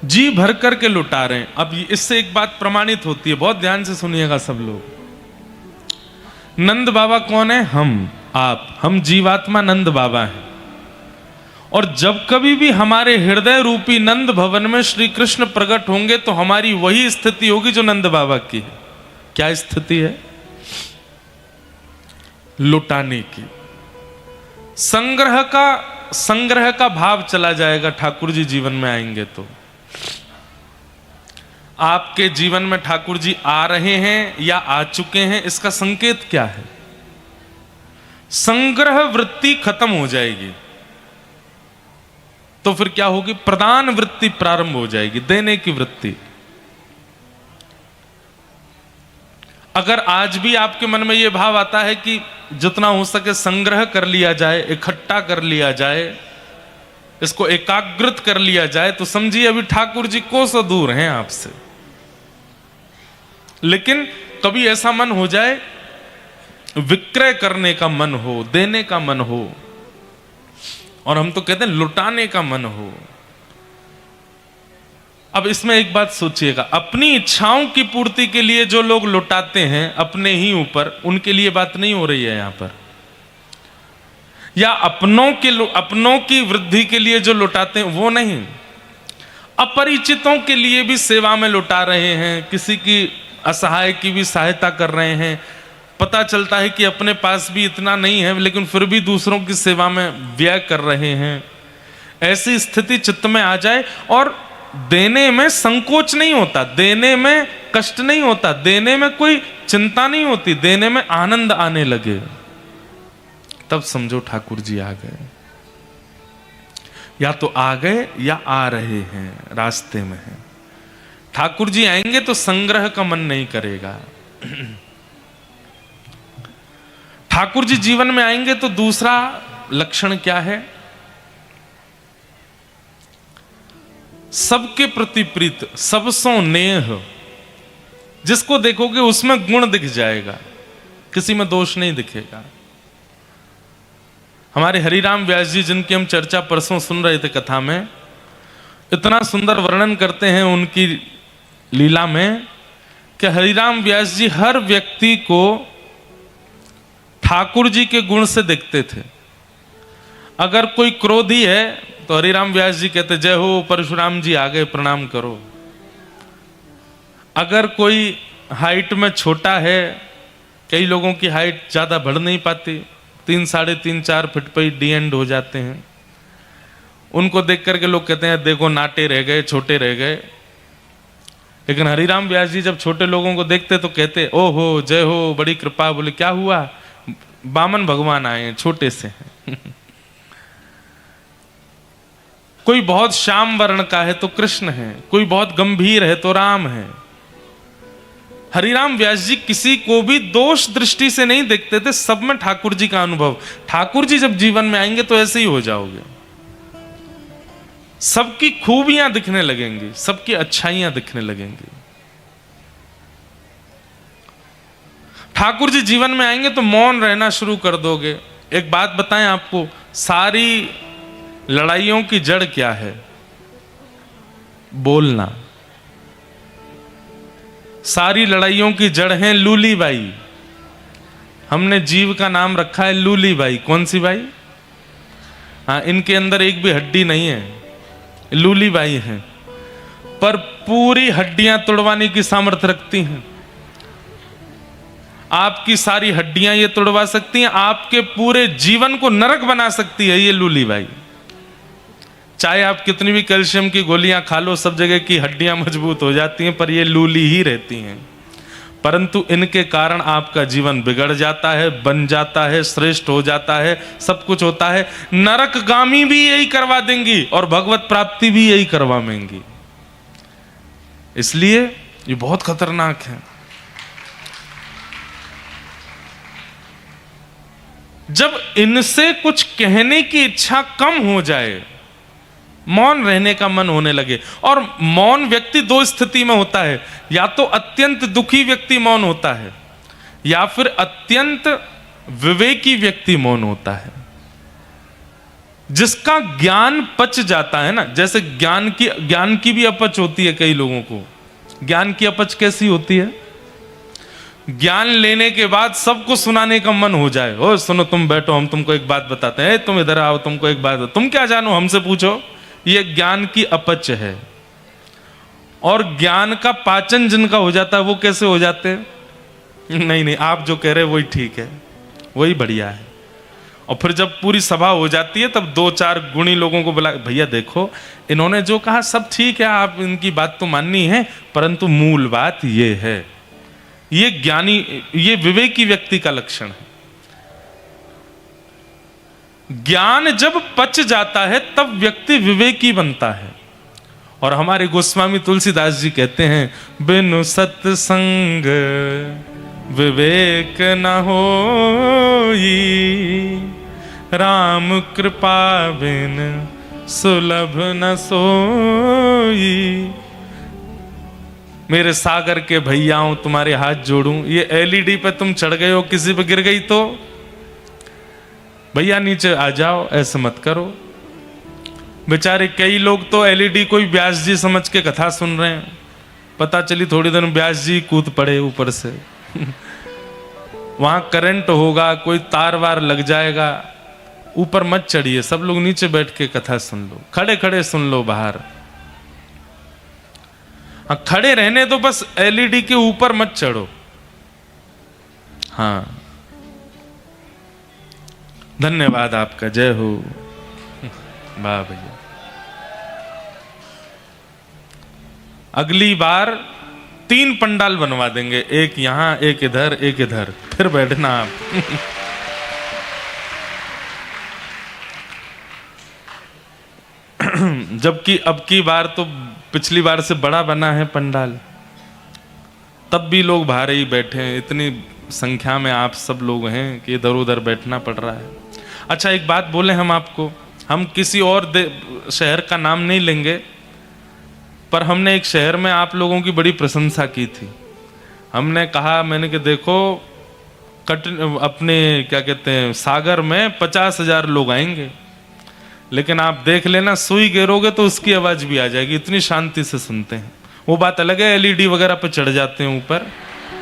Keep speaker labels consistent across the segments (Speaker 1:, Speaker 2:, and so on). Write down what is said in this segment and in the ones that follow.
Speaker 1: जी भर करके लुटा रहे हैं। अब इससे एक बात प्रमाणित होती है, बहुत ध्यान से सुनिएगा सब लोग। नंद बाबा कौन है? हम जीवात्मा नंद बाबा हैं। और जब कभी भी हमारे हृदय रूपी नंद भवन में श्री कृष्ण प्रकट होंगे तो हमारी वही स्थिति होगी जो नंद बाबा की है। क्या स्थिति है? लुटाने की। संग्रह का भाव चला जाएगा। ठाकुर जी जीवन में आएंगे तो आपके जीवन में ठाकुर जी आ रहे हैं या आ चुके हैं, इसका संकेत क्या है? संग्रह वृत्ति खत्म हो जाएगी तो फिर क्या होगी? प्रदान वृत्ति प्रारंभ हो जाएगी, देने की वृत्ति। अगर आज भी आपके मन में यह भाव आता है कि जितना हो सके संग्रह कर लिया जाए, इकट्ठा कर लिया जाए, इसको एकाग्रत कर लिया जाए, तो समझिए अभी ठाकुर जी कोसों दूर हैं आपसे। लेकिन कभी ऐसा मन हो जाए, विक्रय करने का मन हो, देने का मन हो, और हम तो कहते हैं लुटाने का मन हो। अब इसमें एक बात सोचिएगा, अपनी इच्छाओं की पूर्ति के लिए जो लोग लुटाते हैं अपने ही ऊपर, उनके लिए बात नहीं हो रही है यहां पर। या अपनों की वृद्धि के लिए जो लुटाते हैं वो नहीं, अपरिचितों के लिए भी सेवा में लुटा रहे हैं, किसी की असहाय की भी सहायता कर रहे हैं। पता चलता है कि अपने पास भी इतना नहीं है लेकिन फिर भी दूसरों की सेवा में व्यय कर रहे हैं। ऐसी स्थिति चित्त में आ जाए और देने में संकोच नहीं होता, देने में कष्ट नहीं होता, देने में कोई चिंता नहीं होती, देने में आनंद आने लगे, तब समझो ठाकुर जी आ गए। या तो आ गए या आ रहे हैं, रास्ते में हैं। ठाकुर जी आएंगे तो संग्रह का मन नहीं करेगा। ठाकुर जी जीवन में आएंगे तो दूसरा लक्षण क्या है? सबके प्रति प्रीत, सबसों नेह। जिसको देखोगे उसमें गुण दिख जाएगा, किसी में दोष नहीं दिखेगा। हमारे हरिराम व्यास जी, जिनकी हम चर्चा परसों सुन रहे थे कथा में, इतना सुंदर वर्णन करते हैं उनकी लीला में कि हरिराम व्यास जी हर व्यक्ति को ठाकुर जी के गुण से देखते थे। अगर कोई क्रोधी है तो हरिराम व्यास जी कहते जय हो परशुराम जी आ गए, प्रणाम करो। अगर कोई हाइट में छोटा है, कई लोगों की हाइट ज्यादा बढ़ नहीं पाती, 3, साढ़े 3, 4 फीट पे ही डी एंड हो जाते हैं, उनको देख करके लोग कहते हैं देखो नाटे रह गए, छोटे रह गए। लेकिन हरिराम व्यास जी जब छोटे लोगों को देखते तो कहते ओहो जय हो, बड़ी कृपा। बोले क्या हुआ? बामन भगवान आए हैं, छोटे से हैं। कोई बहुत श्याम वर्ण का है तो कृष्ण है, कोई बहुत गंभीर है तो राम है। हरिराम व्यास जी किसी को भी दोष दृष्टि से नहीं देखते थे, सब में ठाकुर जी का अनुभव। ठाकुर जी जब जीवन में आएंगे तो ऐसे ही हो जाओगे, सबकी खूबियां दिखने लगेंगी, सबकी अच्छाइयां दिखने लगेंगी। ठाकुर जी जीवन में आएंगे तो मौन रहना शुरू कर दोगे। एक बात बताएं आपको, सारी लड़ाइयों की जड़ क्या है? बोलना। सारी लड़ाइयों की जड़ है लूली बाई। हमने जीव का नाम रखा है लूली बाई। कौन सी बाई? हाँ, इनके अंदर एक भी हड्डी नहीं है, लूली बाई है, पर पूरी हड्डियां तोड़वाने की सामर्थ्य रखती हैं। आपकी सारी हड्डियां ये तोड़वा सकती हैं, आपके पूरे जीवन को नरक बना सकती है ये लूली बाई। चाहे आप कितनी भी कैल्शियम की गोलियां खा लो, सब जगह की हड्डियां मजबूत हो जाती हैं, पर ये लूली ही रहती हैं। परंतु इनके कारण आपका जीवन बिगड़ जाता है, बन जाता है, श्रेष्ठ हो जाता है, सब कुछ होता है। नरकगामी भी यही करवा देंगी और भगवत प्राप्ति भी यही करवाएंगी। इसलिए ये बहुत खतरनाक है। जब इनसे कुछ कहने की इच्छा कम हो जाए, मौन रहने का मन होने लगे। और मौन व्यक्ति दो स्थिति में होता है, या तो अत्यंत दुखी व्यक्ति मौन होता है, या फिर अत्यंत विवेकी व्यक्ति मौन होता है। जिसका ज्ञान पच जाता है ना, जैसे ज्ञान की भी अपच होती है कई लोगों को। ज्ञान की अपच कैसी होती है? ज्ञान लेने के बाद सबको सुनाने का मन हो जाए, ओ सुनो तुम बैठो हम तुमको एक बात बताते हैं, तुम इधर आओ तुमको एक बात, तुम क्या जानो हमसे पूछो। ये ज्ञान की अपच है। और ज्ञान का पाचन जिनका हो जाता है वो कैसे हो जाते हैं? नहीं आप जो कह रहे हैं वही ठीक है, वही बढ़िया है। और फिर जब पूरी सभा हो जाती है तब 2-4 गुणी लोगों को बुला, भैया देखो इन्होंने जो कहा सब ठीक है, आप इनकी बात तो माननी है, परंतु मूल बात ये है। ये ज्ञानी, ये विवेकी व्यक्ति का लक्षण है। ज्ञान जब पच जाता है तब व्यक्ति विवेकी बनता है। और हमारे गोस्वामी तुलसीदास जी कहते हैं, बिनु सत्संग विवेक न होई, राम कृपा बिन सुलभ न सोई। मेरे सागर के भैयाओं तुम्हारे हाथ जोड़ूं, ये एलईडी पे तुम चढ़ गए हो, किसी पे गिर गई तो भैया नीचे आ जाओ, ऐसे मत करो। बेचारे कई लोग तो एलईडी कोई व्यास जी समझ के कथा सुन रहे हैं, पता चली थोड़ी देर में व्यास जी कूद पड़े ऊपर से वहां करंट होगा, कोई तार वार लग जाएगा। ऊपर मत चढ़िए, सब लोग नीचे बैठ के कथा सुन लो, खड़े खड़े सुन लो बाहर। हाँ खड़े रहने दो, बस एलईडी के ऊपर मत चढ़ो। हाँ धन्यवाद आपका, जय हो। वाह भैया, अगली बार 3 पंडाल बनवा देंगे, एक यहां एक इधर एक इधर, फिर बैठना आप जबकि अब की बार तो पिछली बार से बड़ा बना है पंडाल, तब भी लोग बाहर ही बैठे हैं। इतनी संख्या में आप सब लोग हैं कि इधर उधर बैठना पड़ रहा है। अच्छा एक बात बोले हम आपको, हम किसी और शहर का नाम नहीं लेंगे, पर हमने एक शहर में आप लोगों की बड़ी प्रशंसा की थी। हमने कहा, मैंने कि देखो अपने क्या कहते हैं सागर में 50,000 लोग आएंगे, लेकिन आप देख लेना सुई गिरोगे तो उसकी आवाज भी आ जाएगी, इतनी शांति से सुनते हैं। वो बात अलग है एलईडी वगैरह पे चढ़ जाते हैं ऊपर,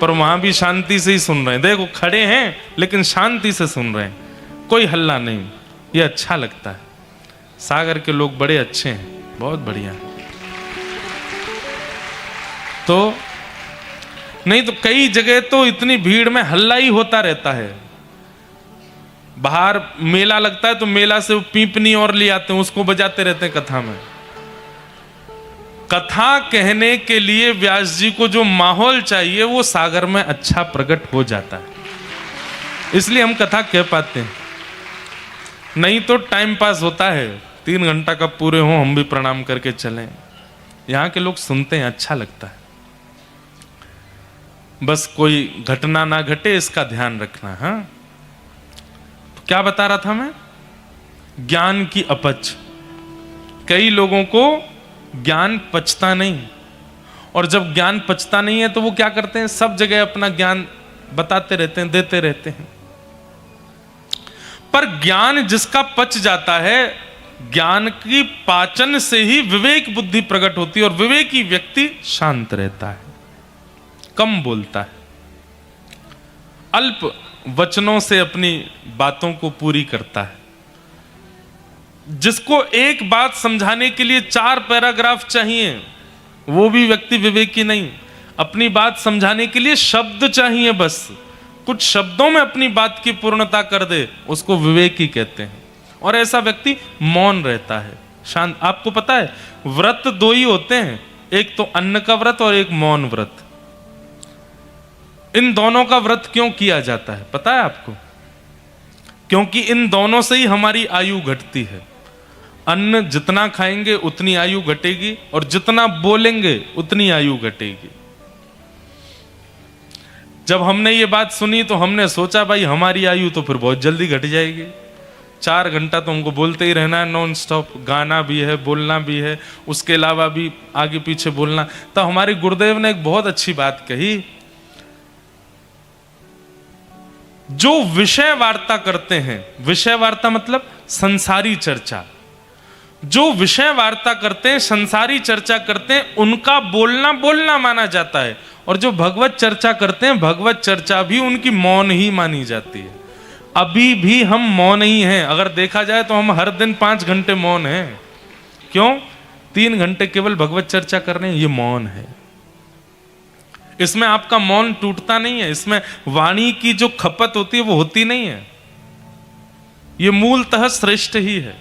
Speaker 1: पर वहां भी शांति से ही सुन रहे हैं। देखो खड़े हैं लेकिन शांति से सुन रहे हैं, कोई हल्ला नहीं। ये अच्छा लगता है। सागर के लोग बड़े अच्छे हैं, बहुत बढ़िया। तो नहीं तो कई जगह तो इतनी भीड़ में हल्ला ही होता रहता है। बाहर मेला लगता है तो मेला से पीपनी और ले आते हैं, उसको बजाते रहते हैं कथा में। कथा कहने के लिए व्यास जी को जो माहौल चाहिए वो सागर में अच्छा प्रकट हो जाता है, इसलिए हम कथा कह पाते हैं। नहीं तो टाइम पास होता है, 3 घंटा कब पूरे हो हम भी प्रणाम करके चलें। यहाँ के लोग सुनते हैं, अच्छा लगता है। बस कोई घटना ना घटे इसका ध्यान रखना। हाँ तो क्या बता रहा था मैं? ज्ञान की अपच। कई लोगों को ज्ञान पचता नहीं, और जब ज्ञान पचता नहीं है तो वो क्या करते हैं, सब जगह अपना ज्ञान बताते रहते हैं, देते रहते हैं। पर ज्ञान जिसका पच जाता है, ज्ञान की पाचन से ही विवेक बुद्धि प्रकट होती है, और विवेकी व्यक्ति शांत रहता है, कम बोलता है, अल्प वचनों से अपनी बातों को पूरी करता है। जिसको एक बात समझाने के लिए 4 पैराग्राफ चाहिए, वो भी व्यक्ति विवेकी नहीं। अपनी बात समझाने के लिए शब्द चाहिए, बस कुछ शब्दों में अपनी बात की पूर्णता कर दे, उसको विवेकी कहते हैं। और ऐसा व्यक्ति मौन रहता है, शांत। आपको पता है व्रत 2 ही होते हैं, एक तो अन्न का व्रत और एक मौन व्रत। इन दोनों का व्रत क्यों किया जाता है पता है आपको? क्योंकि इन दोनों से ही हमारी आयु घटती है। अन्न जितना खाएंगे उतनी आयु घटेगी, और जितना बोलेंगे उतनी आयु घटेगी। जब हमने ये बात सुनी तो हमने सोचा भाई हमारी आयु तो फिर बहुत जल्दी घट जाएगी। 4 घंटा तो हमको बोलते ही रहना है नॉन स्टॉप, गाना भी है, बोलना भी है, उसके अलावा भी आगे पीछे बोलना। तो हमारे गुरुदेव ने एक बहुत अच्छी बात कही, जो विषय वार्ता करते हैं, विषय वार्ता मतलब संसारी चर्चा। जो विषय वार्ता करते हैं, संसारी चर्चा करते हैं, उनका बोलना बोलना माना जाता है। और जो भगवत चर्चा करते हैं, भगवत चर्चा भी उनकी मौन ही मानी जाती है। अभी भी हम मौन ही हैं। अगर देखा जाए तो हम हर दिन 5 घंटे मौन हैं। क्यों? 3 घंटे केवल भगवत चर्चा कर रहे हैं, ये मौन है। इसमें आपका मौन टूटता नहीं है, इसमें वाणी की जो खपत होती है वो होती नहीं है। ये मूलतः श्रेष्ठ ही है।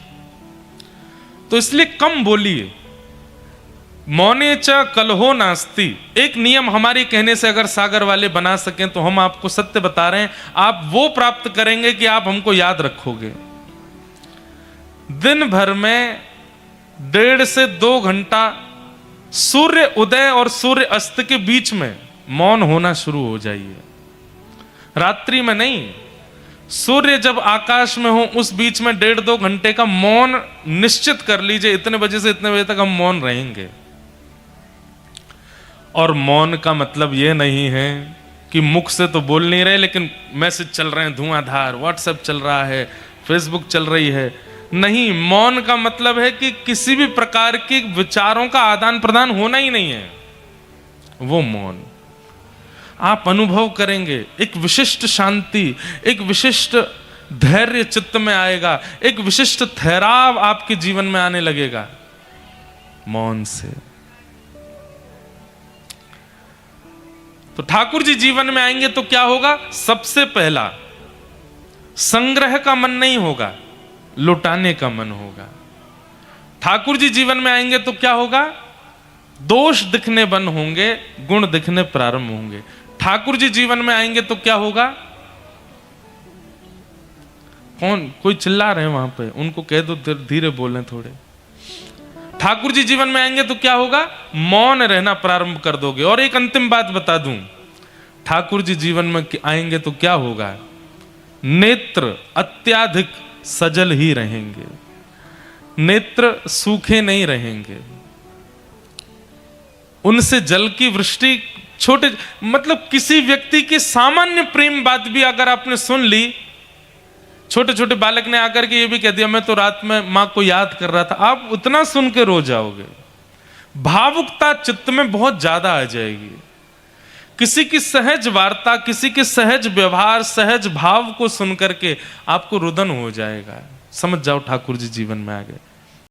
Speaker 1: तो इसलिए कम बोलिए। मौने च कलहो नास्ति, एक नियम हमारे कहने से अगर सागर वाले बना सकें तो हम आपको सत्य बता रहे हैं, आप वो प्राप्त करेंगे कि आप हमको याद रखोगे। दिन भर में 1.5 से 2 घंटा सूर्य उदय और सूर्य अस्त के बीच में मौन होना शुरू हो जाइए। रात्रि में नहीं, सूर्य जब आकाश में हो उस बीच में 1.5-2 घंटे का मौन निश्चित कर लीजिए। इतने बजे से इतने बजे तक हम मौन रहेंगे। और मौन का मतलब यह नहीं है कि मुख से तो बोल नहीं रहे लेकिन मैसेज चल रहे हैं धुआंधार, व्हाट्सएप चल रहा है, फेसबुक चल रही है। नहीं, मौन का मतलब है कि किसी भी प्रकार के विचारों का आदान प्रदान होना ही नहीं है। वो मौन आप अनुभव करेंगे, एक विशिष्ट शांति, एक विशिष्ट धैर्य चित्त में आएगा, एक विशिष्ट ठहराव आपके जीवन में आने लगेगा मौन से। तो ठाकुर जी जीवन में आएंगे तो क्या होगा? सबसे पहला, संग्रह का मन नहीं होगा, लुटाने का मन होगा। ठाकुर जी जीवन में आएंगे तो क्या होगा? दोष दिखने बंद होंगे, गुण दिखने प्रारंभ होंगे। ठाकुर जी जीवन में आएंगे तो क्या होगा? कौन कोई चिल्ला रहे हैं वहां पे, उनको कह दो धीरे बोलें थोड़े। ठाकुर जी जीवन में आएंगे तो क्या होगा? मौन रहना प्रारंभ कर दोगे। और एक अंतिम बात बता दूं, ठाकुर जी जीवन में आएंगे तो क्या होगा? नेत्र अत्याधिक सजल ही रहेंगे, नेत्र सूखे नहीं रहेंगे। उनसे जल की वृष्टि, छोटे मतलब किसी व्यक्ति की सामान्य प्रेम बात भी अगर आपने सुन ली, छोटे छोटे बालक ने आकर के ये भी कह दिया मैं तो रात में मां को याद कर रहा था, आप उतना सुन के रो जाओगे। भावुकता चित्त में बहुत ज्यादा आ जाएगी। किसी की सहज वार्ता, किसी के सहज व्यवहार, सहज भाव को सुनकर के आपको रुदन हो जाएगा। समझ जाओ ठाकुर जी जीवन में आ गए।